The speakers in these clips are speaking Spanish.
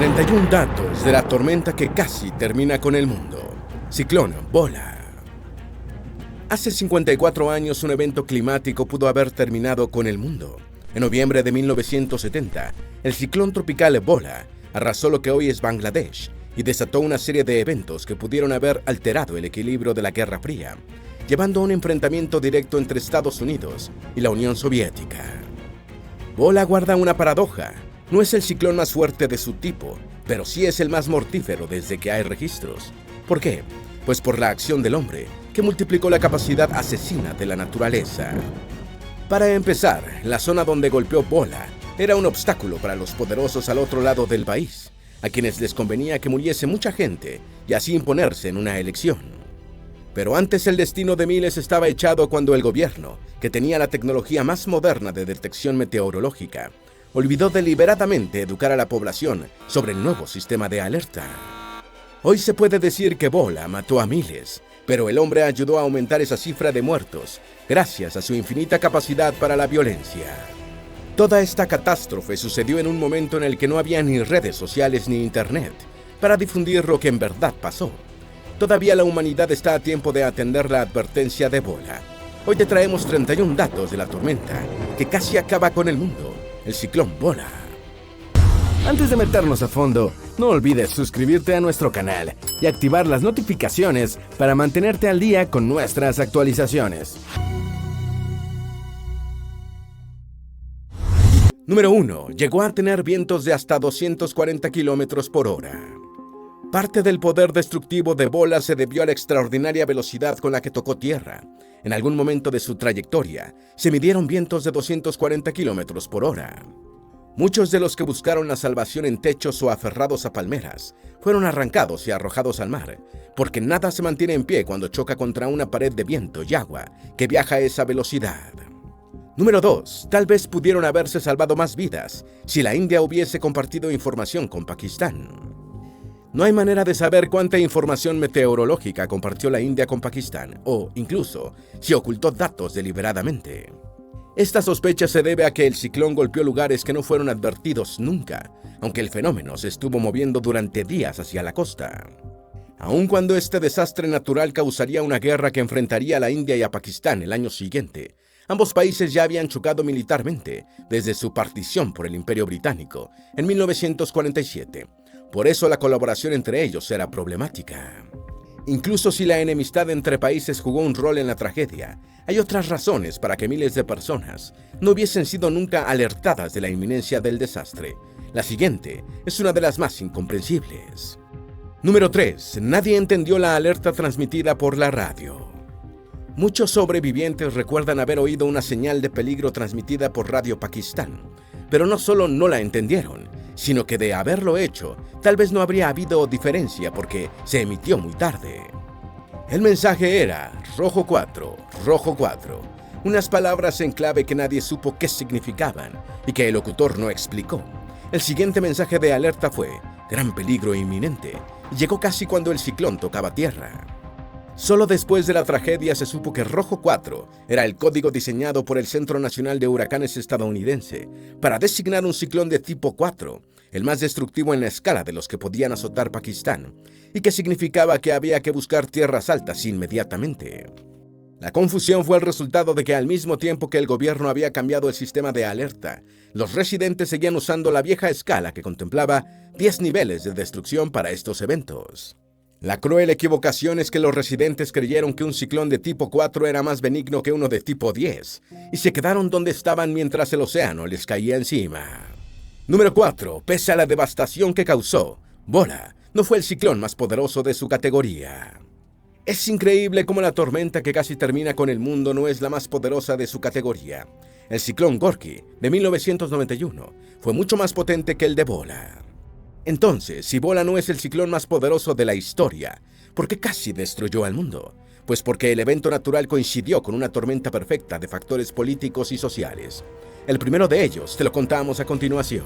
31 datos de la tormenta que casi termina con el mundo. Ciclón Bola. Hace 54 años un evento climático pudo haber terminado con el mundo. En noviembre de 1970, el ciclón tropical Bola arrasó lo que hoy es Bangladesh y desató una serie de eventos que pudieron haber alterado el equilibrio de la Guerra Fría, llevando a un enfrentamiento directo entre Estados Unidos y la Unión Soviética. Bola guarda una paradoja. No es el ciclón más fuerte de su tipo, pero sí es el más mortífero desde que hay registros. ¿Por qué? Pues por la acción del hombre, que multiplicó la capacidad asesina de la naturaleza. Para empezar, la zona donde golpeó Bola era un obstáculo para los poderosos al otro lado del país, a quienes les convenía que muriese mucha gente y así imponerse en una elección. Pero antes el destino de miles estaba echado cuando el gobierno, que tenía la tecnología más moderna de detección meteorológica, olvidó deliberadamente educar a la población sobre el nuevo sistema de alerta. Hoy se puede decir que Bola mató a miles, pero el hombre ayudó a aumentar esa cifra de muertos gracias a su infinita capacidad para la violencia. Toda esta catástrofe sucedió en un momento en el que no había ni redes sociales ni internet para difundir lo que en verdad pasó. Todavía la humanidad está a tiempo de atender la advertencia de Bola. Hoy te traemos 31 datos de la tormenta que casi acaba con el mundo. El ciclón Bola. Antes de meternos a fondo, no olvides suscribirte a nuestro canal y activar las notificaciones para mantenerte al día con nuestras actualizaciones. Número 1. Llegó a tener vientos de hasta 240 kilómetros por hora. Parte del poder destructivo de Bola se debió a la extraordinaria velocidad con la que tocó tierra. En algún momento de su trayectoria, se midieron vientos de 240 kilómetros por hora. Muchos de los que buscaron la salvación en techos o aferrados a palmeras fueron arrancados y arrojados al mar, porque nada se mantiene en pie cuando choca contra una pared de viento y agua que viaja a esa velocidad. Número 2. Tal vez pudieron haberse salvado más vidas si la India hubiese compartido información con Pakistán. No hay manera de saber cuánta información meteorológica compartió la India con Pakistán, o, incluso, si ocultó datos deliberadamente. Esta sospecha se debe a que el ciclón golpeó lugares que no fueron advertidos nunca, aunque el fenómeno se estuvo moviendo durante días hacia la costa. Aun cuando este desastre natural causaría una guerra que enfrentaría a la India y a Pakistán el año siguiente, ambos países ya habían chocado militarmente desde su partición por el Imperio Británico en 1947. Por eso la colaboración entre ellos era problemática. Incluso si la enemistad entre países jugó un rol en la tragedia, hay otras razones para que miles de personas no hubiesen sido nunca alertadas de la inminencia del desastre. La siguiente es una de las más incomprensibles. Número 3. Nadie entendió la alerta transmitida por la radio. Muchos sobrevivientes recuerdan haber oído una señal de peligro transmitida por Radio Pakistán, pero no solo no la entendieron, sino que de haberlo hecho, tal vez no habría habido diferencia porque se emitió muy tarde. El mensaje era Rojo 4, Rojo 4, unas palabras en clave que nadie supo qué significaban y que el locutor no explicó. El siguiente mensaje de alerta fue Gran peligro inminente, y llegó casi cuando el ciclón tocaba tierra. Solo después de la tragedia se supo que Rojo 4 era el código diseñado por el Centro Nacional de Huracanes estadounidense para designar un ciclón de tipo 4, el más destructivo en la escala de los que podían azotar Pakistán, y que significaba que había que buscar tierras altas inmediatamente. La confusión fue el resultado de que al mismo tiempo que el gobierno había cambiado el sistema de alerta, los residentes seguían usando la vieja escala que contemplaba 10 niveles de destrucción para estos eventos. La cruel equivocación es que los residentes creyeron que un ciclón de tipo 4 era más benigno que uno de tipo 10, y se quedaron donde estaban mientras el océano les caía encima. Número 4. Pese a la devastación que causó, Bola no fue el ciclón más poderoso de su categoría. Es increíble cómo la tormenta que casi termina con el mundo no es la más poderosa de su categoría. El ciclón Gorky, de 1991, fue mucho más potente que el de Bola. Entonces, si Bola no es el ciclón más poderoso de la historia, ¿por qué casi destruyó al mundo? Pues porque el evento natural coincidió con una tormenta perfecta de factores políticos y sociales. El primero de ellos te lo contamos a continuación.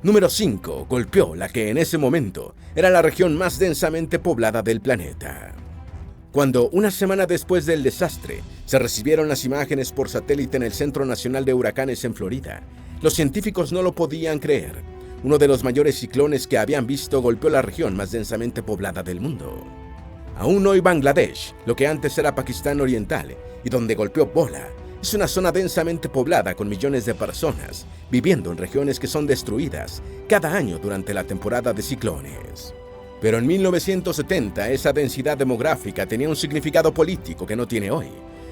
Número 5. Golpeó la que en ese momento era la región más densamente poblada del planeta. Cuando, una semana después del desastre, se recibieron las imágenes por satélite en el Centro Nacional de Huracanes en Florida, los científicos no lo podían creer. uno de los mayores ciclones que habían visto, golpeó la región más densamente poblada del mundo. Aún hoy Bangladesh, lo que antes era Pakistán Oriental y donde golpeó Bola, es una zona densamente poblada con millones de personas viviendo en regiones que son destruidas cada año durante la temporada de ciclones. Pero en 1970 esa densidad demográfica tenía un significado político que no tiene hoy.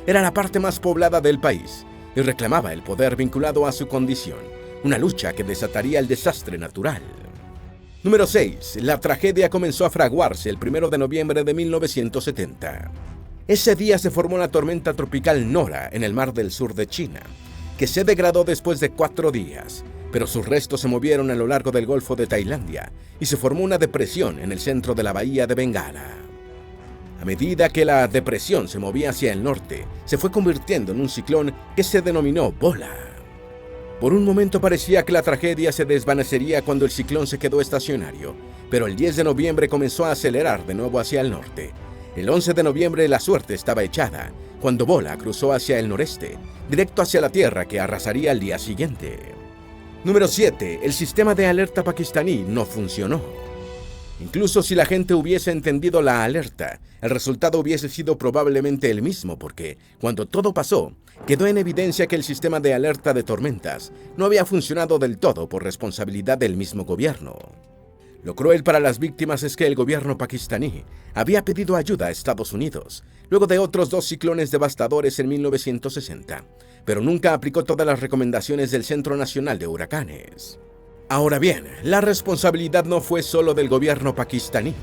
Era la parte más poblada del país y reclamaba el poder vinculado a su condición, una lucha que desataría el desastre natural. Número 6. La tragedia comenzó a fraguarse el 1 de noviembre de 1970. Ese día se formó la tormenta tropical Nora en el mar del sur de China, que se degradó después de 4 días, pero sus restos se movieron a lo largo del Golfo de Tailandia y se formó una depresión en el centro de la bahía de Bengala. A medida que la depresión se movía hacia el norte, se fue convirtiendo en un ciclón que se denominó Bola. Por un momento parecía que la tragedia se desvanecería cuando el ciclón se quedó estacionario, pero el 10 de noviembre comenzó a acelerar de nuevo hacia el norte. El 11 de noviembre la suerte estaba echada, cuando Bola cruzó hacia el noreste, directo hacia la tierra que arrasaría al día siguiente. Número 7. El sistema de alerta pakistaní no funcionó. Incluso si la gente hubiese entendido la alerta, el resultado hubiese sido probablemente el mismo porque, cuando todo pasó, quedó en evidencia que el sistema de alerta de tormentas no había funcionado del todo por responsabilidad del mismo gobierno. Lo cruel para las víctimas es que el gobierno pakistaní había pedido ayuda a Estados Unidos, luego de otros 2 ciclones devastadores en 1960, pero nunca aplicó todas las recomendaciones del Centro Nacional de Huracanes. Ahora bien, la responsabilidad no fue solo del gobierno pakistaní.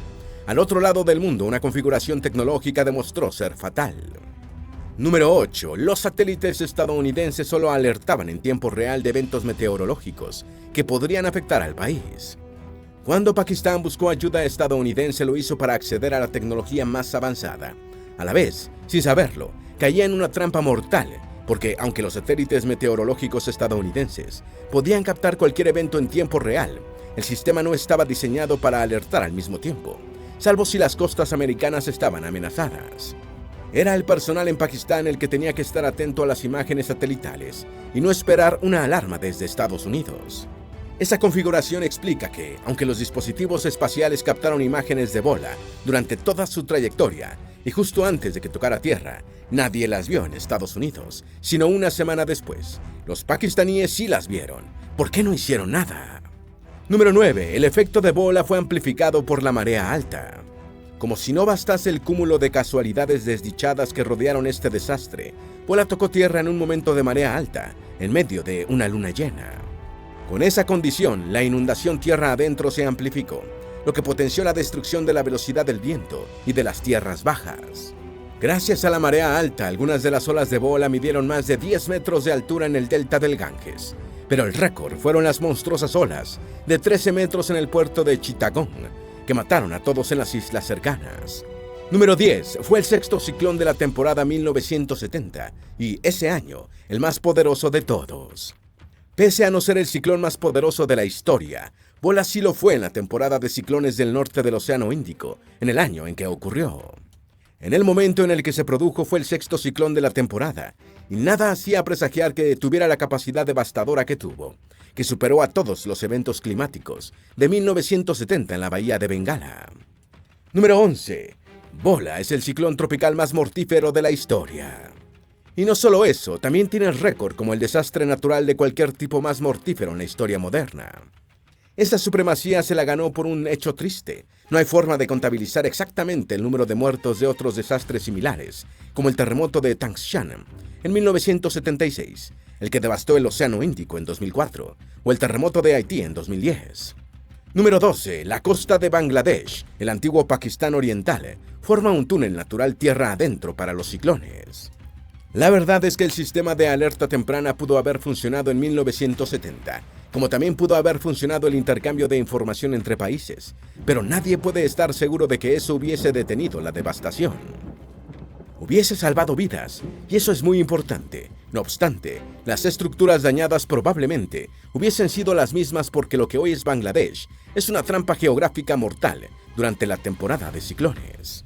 Al otro lado del mundo, una configuración tecnológica demostró ser fatal. Número 8. Los satélites estadounidenses solo alertaban en tiempo real de eventos meteorológicos que podrían afectar al país. Cuando Pakistán buscó ayuda estadounidense, lo hizo para acceder a la tecnología más avanzada. A la vez, sin saberlo, caía en una trampa mortal, porque aunque los satélites meteorológicos estadounidenses podían captar cualquier evento en tiempo real, el sistema no estaba diseñado para alertar al mismo tiempo, salvo si las costas americanas estaban amenazadas. Era el personal en Pakistán el que tenía que estar atento a las imágenes satelitales y no esperar una alarma desde Estados Unidos. Esa configuración explica que, aunque los dispositivos espaciales captaron imágenes de Bola durante toda su trayectoria y justo antes de que tocara tierra, nadie las vio en Estados Unidos, sino una semana después. Los pakistaníes sí las vieron. ¿Por qué no hicieron nada? Número 9. El efecto de Bola fue amplificado por la marea alta. Como si no bastase el cúmulo de casualidades desdichadas que rodearon este desastre, Bola tocó tierra en un momento de marea alta, en medio de una luna llena. Con esa condición, la inundación tierra adentro se amplificó, lo que potenció la destrucción de la velocidad del viento y de las tierras bajas. Gracias a la marea alta, algunas de las olas de Bola midieron más de 10 metros de altura en el delta del Ganges, pero el récord fueron las monstruosas olas de 13 metros en el puerto de Chittagong, que mataron a todos en las islas cercanas. Número 10. Fue el 6º ciclón de la temporada 1970 y, ese año, el más poderoso de todos. Pese a no ser el ciclón más poderoso de la historia, Bola sí lo fue en la temporada de ciclones del norte del Océano Índico, en el año en que ocurrió. En el momento en el que se produjo fue el 6º ciclón de la temporada, y nada hacía presagiar que tuviera la capacidad devastadora que tuvo, que superó a todos los eventos climáticos de 1970 en la bahía de Bengala. Número 11. Bola es el ciclón tropical más mortífero de la historia. Y no solo eso, también tiene el récord como el desastre natural de cualquier tipo más mortífero en la historia moderna. Esta supremacía se la ganó por un hecho triste. No hay forma de contabilizar exactamente el número de muertos de otros desastres similares, como el terremoto de Tangshan en 1976, el que devastó el Océano Índico en 2004, o el terremoto de Haití en 2010. Número 12. La costa de Bangladesh, el antiguo Pakistán Oriental, forma un túnel natural tierra adentro para los ciclones. La verdad es que el sistema de alerta temprana pudo haber funcionado en 1970, como también pudo haber funcionado el intercambio de información entre países, pero nadie puede estar seguro de que eso hubiese detenido la devastación. Hubiese salvado vidas, y eso es muy importante. No obstante, las estructuras dañadas probablemente hubiesen sido las mismas porque lo que hoy es Bangladesh es una trampa geográfica mortal durante la temporada de ciclones.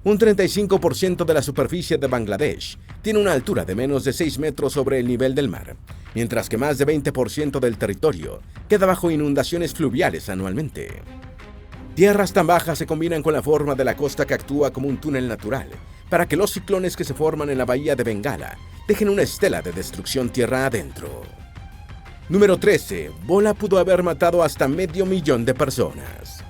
Un 35% de la superficie de Bangladesh tiene una altura de menos de 6 metros sobre el nivel del mar, mientras que más de 20% del territorio queda bajo inundaciones fluviales anualmente. Tierras tan bajas se combinan con la forma de la costa que actúa como un túnel natural para que los ciclones que se forman en la bahía de Bengala dejen una estela de destrucción tierra adentro. Número 13. Bola pudo haber matado hasta 500,000 de personas.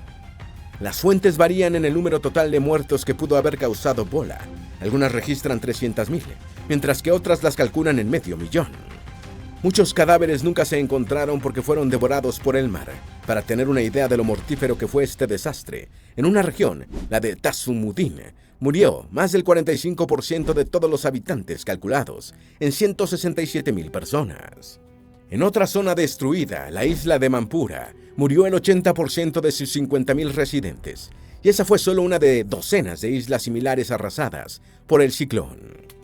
Las fuentes varían en el número total de muertos que pudo haber causado Bola. Algunas registran 300,000, mientras que otras las calculan en 500,000. Muchos cadáveres nunca se encontraron porque fueron devorados por el mar. Para tener una idea de lo mortífero que fue este desastre, en una región, la de Tazumuddin, murió más del 45% de todos los habitantes calculados, en 167,000 personas. En otra zona destruida, la isla de Manpura, murió el 80% de sus 50,000 residentes, y esa fue solo una de docenas de islas similares arrasadas por el ciclón.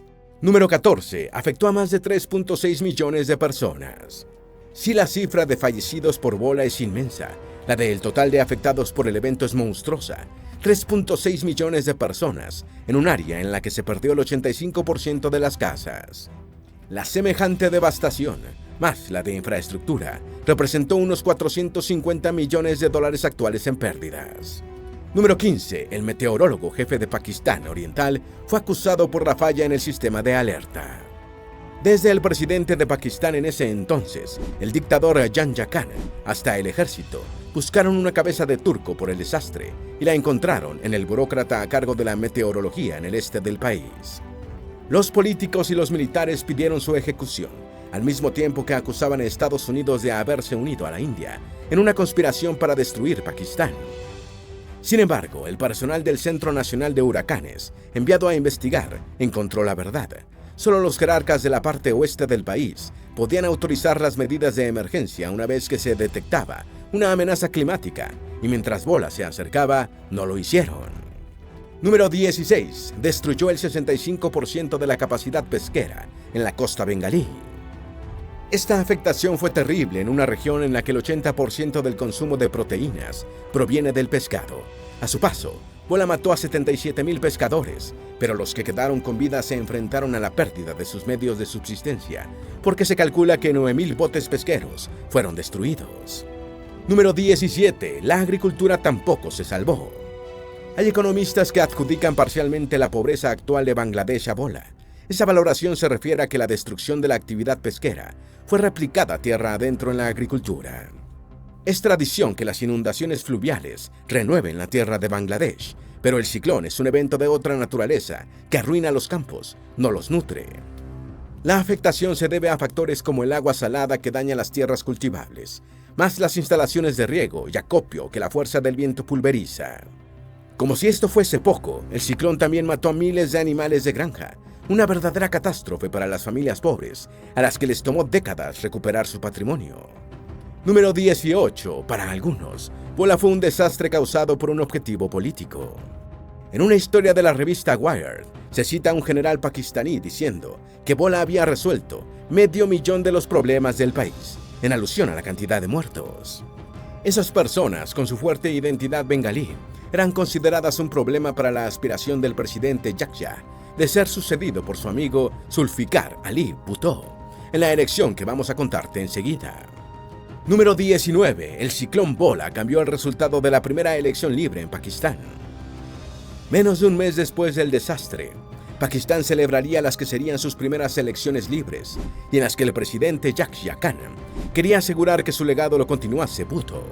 Número 14. Afectó a más de 3.6 millones de personas. Si la cifra de fallecidos por Bola es inmensa, la del total de afectados por el evento es monstruosa. 3.6 millones de personas en un área en la que se perdió el 85% de las casas. La semejante devastación, más la de infraestructura, representó unos 450 millones de dólares actuales en pérdidas. Número 15. El meteorólogo jefe de Pakistán Oriental fue acusado por la falla en el sistema de alerta. Desde el presidente de Pakistán en ese entonces, el dictador Yahya Khan, hasta el ejército, buscaron una cabeza de turco por el desastre y la encontraron en el burócrata a cargo de la meteorología en el este del país. Los políticos y los militares pidieron su ejecución, al mismo tiempo que acusaban a Estados Unidos de haberse unido a la India en una conspiración para destruir Pakistán. Sin embargo, el personal del Centro Nacional de Huracanes, enviado a investigar, encontró la verdad. Solo los jerarcas de la parte oeste del país podían autorizar las medidas de emergencia una vez que se detectaba una amenaza climática, y mientras Bola se acercaba, no lo hicieron. Número 16. Destruyó el 65% de la capacidad pesquera en la costa bengalí. Esta afectación fue terrible en una región en la que el 80% del consumo de proteínas proviene del pescado. A su paso, Bola mató a 77,000 pescadores, pero los que quedaron con vida se enfrentaron a la pérdida de sus medios de subsistencia, porque se calcula que 9,000 botes pesqueros fueron destruidos. Número 17. La agricultura tampoco se salvó. Hay economistas que adjudican parcialmente la pobreza actual de Bangladesh a Bola. Esa valoración se refiere a que la destrucción de la actividad pesquera fue replicada tierra adentro en la agricultura. Es tradición que las inundaciones fluviales renueven la tierra de Bangladesh, pero el ciclón es un evento de otra naturaleza que arruina los campos, no los nutre. La afectación se debe a factores como el agua salada que daña las tierras cultivables, más las instalaciones de riego y acopio que la fuerza del viento pulveriza. Como si esto fuese poco, el ciclón también mató a miles de animales de granja, una verdadera catástrofe para las familias pobres, a las que les tomó décadas recuperar su patrimonio. Número 18. Para algunos, Bola fue un desastre causado por un objetivo político. En una historia de la revista Wired, se cita a un general pakistaní diciendo que Bola había resuelto 500,000 de los problemas del país, en alusión a la cantidad de muertos. Esas personas, con su fuerte identidad bengalí, eran consideradas un problema para la aspiración del presidente Yahya de ser sucedido por su amigo Zulfikar Ali Bhutto en la elección que vamos a contarte enseguida. Número 19. El ciclón Bola cambió el resultado de la primera elección libre en Pakistán. Menos de un mes después del desastre, Pakistán celebraría las que serían sus primeras elecciones libres y en las que el presidente Yahya Khan quería asegurar que su legado lo continuase Bhutto.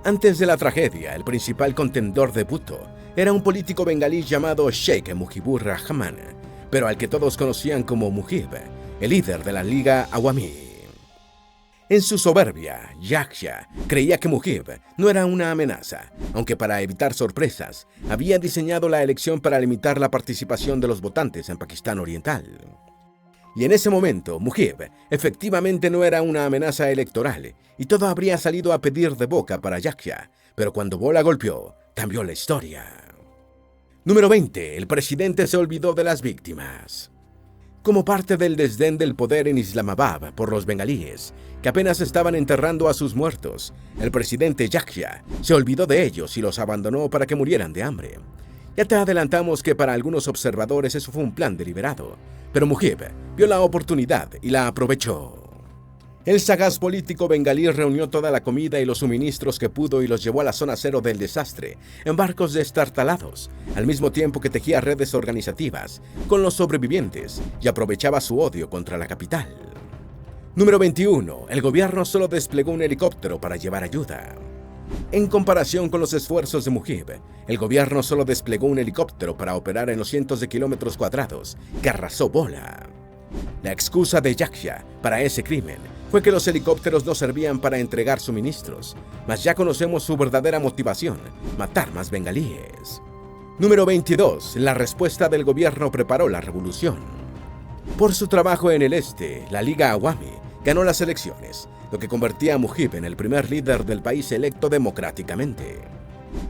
Antes de la tragedia, el principal contendor de Bhutto era un político bengalí llamado Sheikh Mujibur Rahman, pero al que todos conocían como Mujib, el líder de la Liga Awami. En su soberbia, Yahya creía que Mujib no era una amenaza, aunque para evitar sorpresas, había diseñado la elección para limitar la participación de los votantes en Pakistán Oriental. Y en ese momento, Mujib efectivamente no era una amenaza electoral, y todo habría salido a pedir de boca para Yahya, pero cuando Bola golpeó, cambió la historia. Número 20. El presidente se olvidó de las víctimas. Como parte del desdén del poder en Islamabad por los bengalíes, que apenas estaban enterrando a sus muertos, el presidente Yahya se olvidó de ellos y los abandonó para que murieran de hambre. Ya te adelantamos que para algunos observadores eso fue un plan deliberado, pero Mujib vio la oportunidad y la aprovechó. El sagaz político bengalí reunió toda la comida y los suministros que pudo y los llevó a la zona cero del desastre, en barcos destartalados, al mismo tiempo que tejía redes organizativas con los sobrevivientes y aprovechaba su odio contra la capital. Número 21. El gobierno solo desplegó un helicóptero para llevar ayuda. En comparación con los esfuerzos de Mujib, el gobierno solo desplegó un helicóptero para operar en los cientos de kilómetros cuadrados que arrasó Bola. La excusa de Yaksha para ese crimen fue que los helicópteros no servían para entregar suministros, mas ya conocemos su verdadera motivación: matar más bengalíes. Número 22. La respuesta del gobierno preparó la revolución. Por su trabajo en el este, la Liga Awami ganó las elecciones, lo que convertía a Mujib en el primer líder del país electo democráticamente.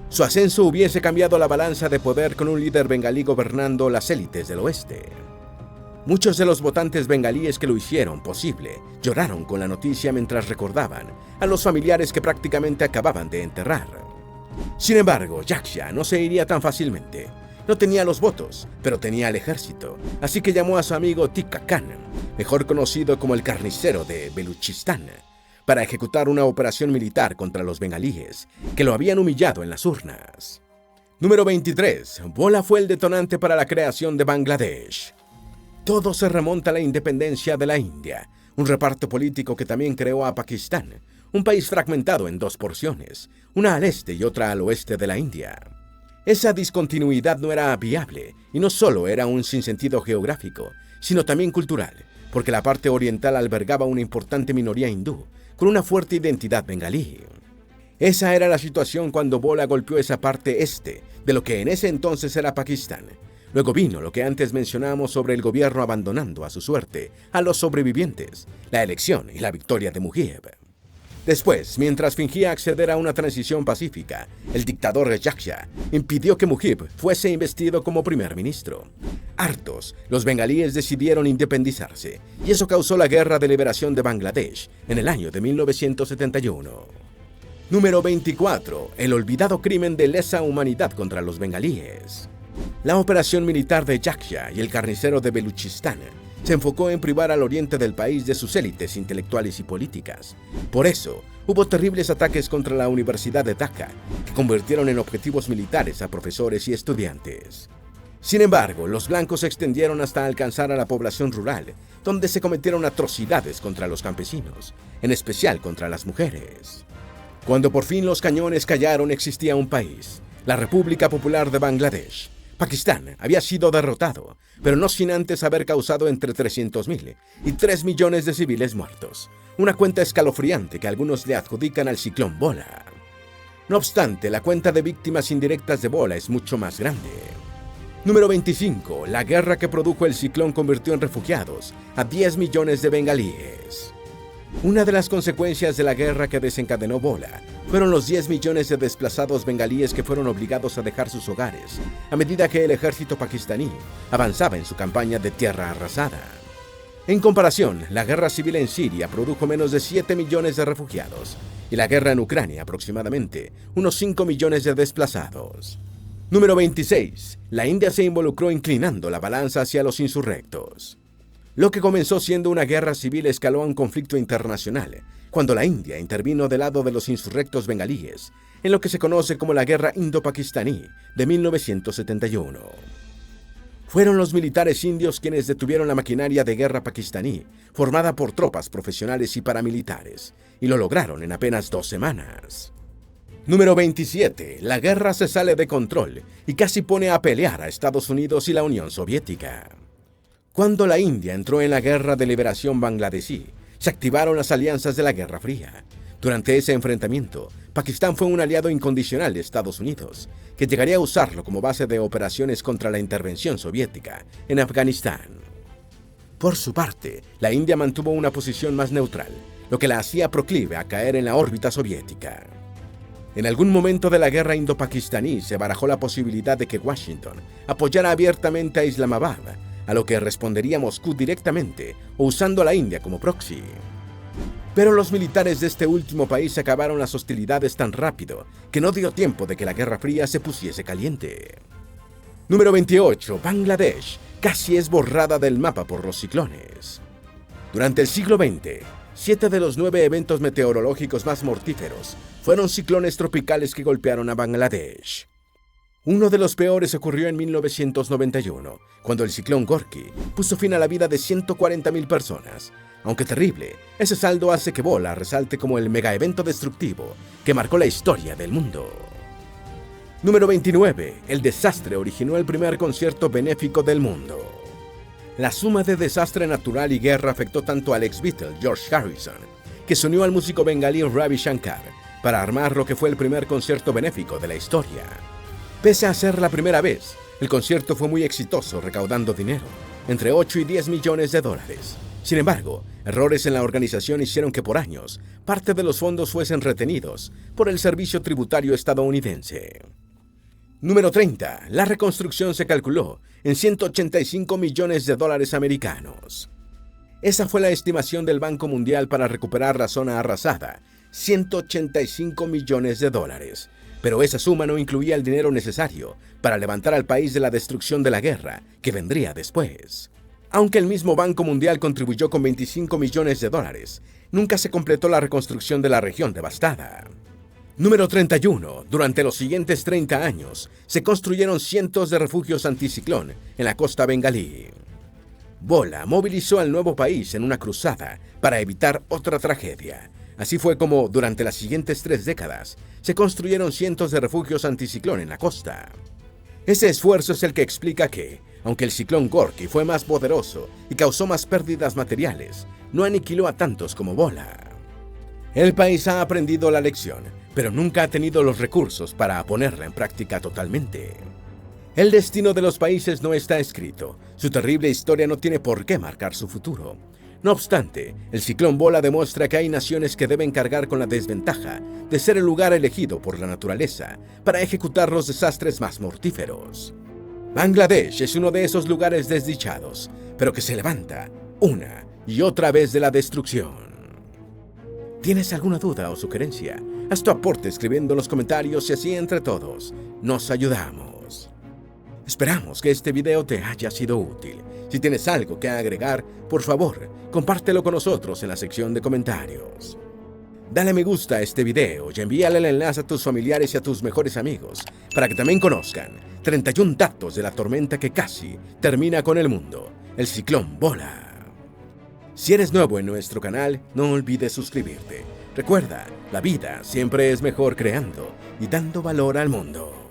Su ascenso hubiese cambiado la balanza de poder con un líder bengalí gobernando las élites del oeste. Muchos de los votantes bengalíes que lo hicieron posible lloraron con la noticia mientras recordaban a los familiares que prácticamente acababan de enterrar. Sin embargo, Yaksha no se iría tan fácilmente. No tenía los votos, pero tenía el ejército, así que llamó a su amigo Tika Khan, mejor conocido como el carnicero de Beluchistán, para ejecutar una operación militar contra los bengalíes, que lo habían humillado en las urnas. Número 23. Bola fue el detonante para la creación de Bangladesh. Todo se remonta a la independencia de la India, un reparto político que también creó a Pakistán, un país fragmentado en dos porciones, una al este y otra al oeste de la India. Esa discontinuidad no era viable, y no solo era un sinsentido geográfico, sino también cultural, porque la parte oriental albergaba una importante minoría hindú, con una fuerte identidad bengalí. Esa era la situación cuando Bola golpeó esa parte este de lo que en ese entonces era Pakistán. Luego vino lo que antes mencionamos sobre el gobierno abandonando a su suerte a los sobrevivientes, la elección y la victoria de Mujib. Después, mientras fingía acceder a una transición pacífica, el dictador Yaksha impidió que Mujib fuese investido como primer ministro. Hartos, los bengalíes decidieron independizarse, y eso causó la Guerra de Liberación de Bangladesh en el año de 1971. Número 24. El olvidado crimen de lesa humanidad contra los bengalíes. La operación militar de Yaksha y el carnicero de Beluchistán se enfocó en privar al oriente del país de sus élites intelectuales y políticas. Por eso, hubo terribles ataques contra la Universidad de Dhaka, que convirtieron en objetivos militares a profesores y estudiantes. Sin embargo, los blancos se extendieron hasta alcanzar a la población rural, donde se cometieron atrocidades contra los campesinos, en especial contra las mujeres. Cuando por fin los cañones callaron, existía un país, la República Popular de Bangladesh. Pakistán había sido derrotado, pero no sin antes haber causado entre 300.000 y 3 millones de civiles muertos, una cuenta escalofriante que algunos le adjudican al ciclón Bola. No obstante, la cuenta de víctimas indirectas de Bola es mucho más grande. Número 25. La guerra que produjo el ciclón convirtió en refugiados a 10 millones de bengalíes. Una de las consecuencias de la guerra que desencadenó Bola fueron los 10 millones de desplazados bengalíes que fueron obligados a dejar sus hogares a medida que el ejército pakistaní avanzaba en su campaña de tierra arrasada. En comparación, la guerra civil en Siria produjo menos de 7 millones de refugiados y la guerra en Ucrania aproximadamente unos 5 millones de desplazados. Número 26. La India se involucró inclinando la balanza hacia los insurrectos. Lo que comenzó siendo una guerra civil escaló a un conflicto internacional, cuando la India intervino del lado de los insurrectos bengalíes, en lo que se conoce como la Guerra Indo-Pakistaní de 1971. Fueron los militares indios quienes detuvieron la maquinaria de guerra pakistaní, formada por tropas profesionales y paramilitares, y lo lograron en apenas 2 semanas. Número 27. La guerra se sale de control y casi pone a pelear a Estados Unidos y la Unión Soviética. Cuando la India entró en la Guerra de Liberación Bangladesí, se activaron las alianzas de la Guerra Fría. Durante ese enfrentamiento, Pakistán fue un aliado incondicional de Estados Unidos, que llegaría a usarlo como base de operaciones contra la intervención soviética en Afganistán. Por su parte, la India mantuvo una posición más neutral, lo que la hacía proclive a caer en la órbita soviética. En algún momento de la guerra indo-pakistaní se barajó la posibilidad de que Washington apoyara abiertamente a Islamabad, a lo que respondería Moscú directamente o usando a la India como proxy. Pero los militares de este último país acabaron las hostilidades tan rápido que no dio tiempo de que la Guerra Fría se pusiese caliente. Número 28. Bangladesh casi es borrada del mapa por los ciclones. Durante el siglo XX, 7 de los 9 eventos meteorológicos más mortíferos fueron ciclones tropicales que golpearon a Bangladesh. Uno de los peores ocurrió en 1991, cuando el ciclón Gorky puso fin a la vida de 140.000 personas. Aunque terrible, ese saldo hace que Bola resalte como el megaevento destructivo que marcó la historia del mundo. Número 29. El desastre originó el primer concierto benéfico del mundo. La suma de desastre natural y guerra afectó tanto al ex-Beatle George Harrison, que se unió al músico bengalí Ravi Shankar para armar lo que fue el primer concierto benéfico de la historia. Pese a ser la primera vez, el concierto fue muy exitoso, recaudando dinero, entre 8 y 10 millones de dólares. Sin embargo, errores en la organización hicieron que por años parte de los fondos fuesen retenidos por el servicio tributario estadounidense. Número 30. La reconstrucción se calculó en 185 millones de dólares americanos. Esa fue la estimación del Banco Mundial para recuperar la zona arrasada, 185 millones de dólares. Pero esa suma no incluía el dinero necesario para levantar al país de la destrucción de la guerra que vendría después. Aunque el mismo Banco Mundial contribuyó con 25 millones de dólares, nunca se completó la reconstrucción de la región devastada. Número 31. Durante los siguientes 30 años, se construyeron cientos de refugios anticiclón en la costa bengalí. Bola movilizó al nuevo país en una cruzada para evitar otra tragedia. Así fue como, durante las siguientes 3 décadas, se construyeron cientos de refugios anticiclón en la costa. Ese esfuerzo es el que explica que, aunque el ciclón Gorky fue más poderoso y causó más pérdidas materiales, no aniquiló a tantos como Bola. El país ha aprendido la lección, pero nunca ha tenido los recursos para ponerla en práctica totalmente. El destino de los países no está escrito, su terrible historia no tiene por qué marcar su futuro. No obstante, el ciclón Bola demuestra que hay naciones que deben cargar con la desventaja de ser el lugar elegido por la naturaleza para ejecutar los desastres más mortíferos. Bangladesh es uno de esos lugares desdichados, pero que se levanta una y otra vez de la destrucción. ¿Tienes alguna duda o sugerencia? Haz tu aporte escribiendo en los comentarios y así entre todos nos ayudamos. Esperamos que este video te haya sido útil. Si tienes algo que agregar, por favor, compártelo con nosotros en la sección de comentarios. Dale me gusta a este video y envíale el enlace a tus familiares y a tus mejores amigos para que también conozcan 31 datos de la tormenta que casi termina con el mundo, el ciclón Bola. Si eres nuevo en nuestro canal, no olvides suscribirte. Recuerda, la vida siempre es mejor creando y dando valor al mundo.